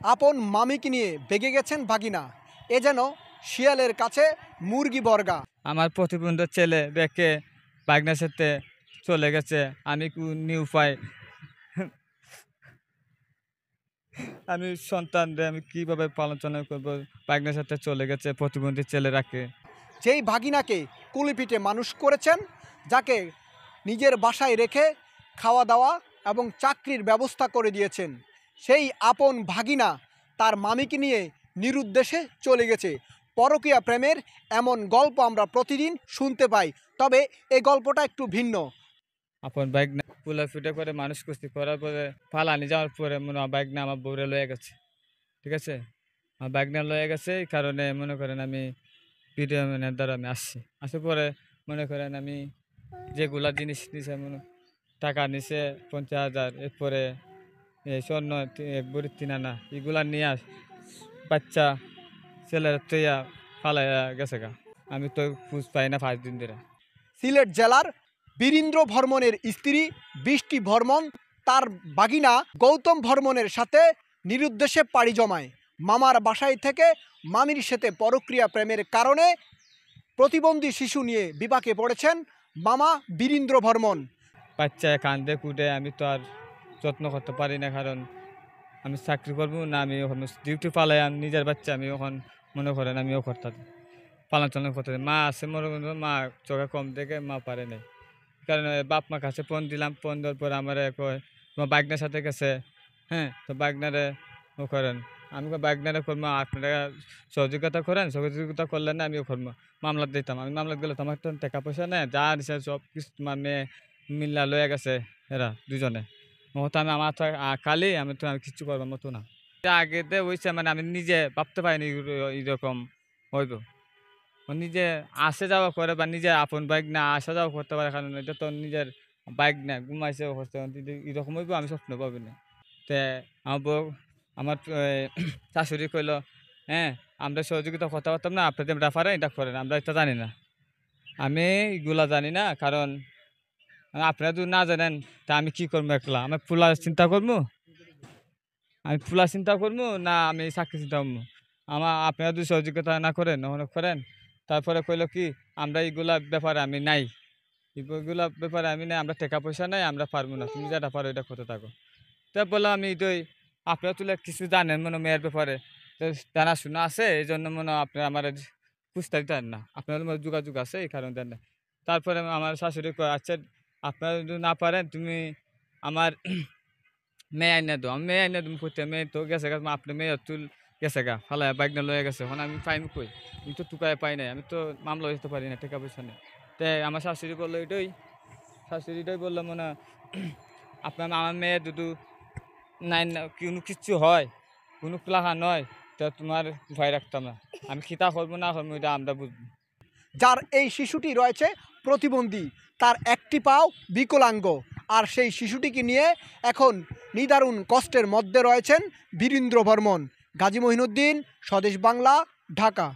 আপন মামিকে নিয়ে বেগে গেছেন ভাগিনা, এ যেন শিয়ালের কাছে মুরগি বর্গা। আমার প্রতিবন্ধী ছেলে বেঁকে বাগনার সাথে চলে গেছে, আমি উপায় আমি সন্তানদের আমি কিভাবে পালন করব? বাগনার সাথে চলে গেছে প্রতিবন্ধী ছেলেরাকে। যেই ভাগিনাকে কুলিপিঠে মানুষ করেছেন, যাকে নিজের বাসায় রেখে খাওয়া দাওয়া এবং চাকরির ব্যবস্থা করে দিয়েছেন, সেই আপন ভাগিনা তার মামিকে নিয়ে নিরুদ্দেশে চলে গেছে। পরকীয়া প্রেমের এমন গল্প আমরা প্রতিদিন শুনতে পাই, তবে এই গল্পটা একটু ভিন্ন। আপন বাগনা ফুটা করে মানুষ কুস্তি করার পরে পালানি যাওয়ার পরে মনে হয় বাগনা আমার বউরে লয়ে গেছে। ঠিক আছে, আমার বাগনা লয়ে গেছে, এই কারণে মনে করেন আমি ভিডিও ম্যানের দ্বারা আমি আসছি। আসার পরে মনে করেন আমি যেগুলা জিনিস নিছে টাকা নিছে 50,000, এরপরে স্বর্ণ 1 ভরি 3 আনা, এগুলা নিয়ে বাচ্চা ছেলের তৈয়া ফালাইয়া গেছে গা। আমি তো খোঁজ পাই না 5 দিন ধরে। সিলেট জেলার বীরেন্দ্র ভর্মনের স্ত্রী বৃষ্টি ভর্মন তার বাগিনা গৌতম ভর্মনের সাথে নিরুদ্দেশে পাড়ি জমায়। মামার বাসায় থেকে মামির সাথে পরক্রিয়া প্রেমের কারণে প্রতিবন্ধী শিশু নিয়ে বিপাকে পড়েছেন মামা বীরেন্দ্র ভর্মন। বাচ্চা কান্দে কুটে আমি তো আর যত্ন করতে পারি না, কারণ আমি চাকরি করবো না, আমি ওখানে ডিউটি পালাই, আমি নিজের বাচ্চা আমি ওখানে মনে করেন আমিও করতাম পালন টালন করতে। মা আছে মনে করেন, মা চোখে কম দেখে মা পারে নাই, কারণ বাপ মা কাছে ফোন দিলাম, ফোন দেওয়ার পর আমার কয় তোমার বাগনার সাথে গেছে। হ্যাঁ, তো বাগনারে ও করেন, আমি বাগনারে করবো, আপনারা সহযোগিতা করেন, সহযোগিতা করলেন না আমিও করবো, মামলা দিতাম। আমি মামলা দিলে তোমার তো টাকা পয়সা নেই, যা দিছে সব কিছু তোমার মেয়ে মিল্লা লয়ে গেছে এরা দুজনে। মতো আমি আমার কালি আমি তো আমি কিছু করবার মতো না। আগেতে হয়েছে মানে আমি নিজে ভাবতে পারিনি এইরকম হইব। ও নিজে আসে যাওয়া করে বা নিজের আপন বাইক না আসা যাওয়া করতে পারে, কারণ এটা তো নিজের বাইক না, ঘুমাইছে হচ্ছে এরকম হইব আমি স্বপ্ন পাবি না। তে আমার বউ আমার শাশুড়ি কইল, হ্যাঁ আমরা সহযোগিতা করতে পারতাম না, আপনাদের পারেন এটা করেন, আমরা এটা জানি না। আমি এগুলা জানি না, কারণ আপনারা যদি না জানেন তা আমি কি করবো একলা? আমি ফুলা চিন্তা করবো, আমি ফুলা চিন্তা করবো না আমি চাকরি চিন্তা করবো? আপনারা যদি সহযোগিতা না করেন করেন। তারপরে কইলো কি আমরা এইগুলা ব্যাপারে আমি নাই, এগুলা ব্যাপারে আমি নাই, আমরা টাকা পয়সা নাই, আমরা পারবো না, তুমি যেটা পারো এটা করতে থাকো। তা বললাম আমি এটাই, আপনারা তুলে কিছু জানেন মনে মেয়ের ব্যাপারে, তো জানাশোনা আছে, এই জন্য মনে আপনারা আমার খুঁজতে দেন না, আপনাদের মধ্যে যোগাযোগ আছে এই কারণে দেন না। তারপরে আমার শাশুড়ি কয়, আচ্ছা আপনারা যদি না পারেন তুমি আমার মেয়ে আইনা দাও। আমি মেয়ে আইনা তুমি করতে, মেয়ে তো গেছে গা, আপনার মেয়ে তুল গেছে গা ফালায় বাইক না লয়ে গেছে, এখন আমি পাইম কই? আমি তো টুকায় পাই নাই, আমি তো মামলা দিতে পারি না, টাকা পয়সা নেই। তাই আমার শাশুড়ি বললো এটাই, শাশুড়িটাই বললো মনে আপনার আমার মেয়ে যদি নাই না কোনো কিছু হয়, কোনো প্লাহা নয়, তা তোমার ভয় রাখতাম না, আমি খিতা করবো না করবো এটা আমরা বুঝবো। যার এই শিশুটি রয়েছে প্রতিবন্ধী, তার একটি পাও বিকলাঙ্গ, আর সেই শিশুটিকে নিয়ে এখন নিদারুণ কষ্টের মধ্যে রয়েছেন বীরেন্দ্র ভর্মন। গাজী মঈনুদ্দিন, স্বদেশ বাংলা, ঢাকা।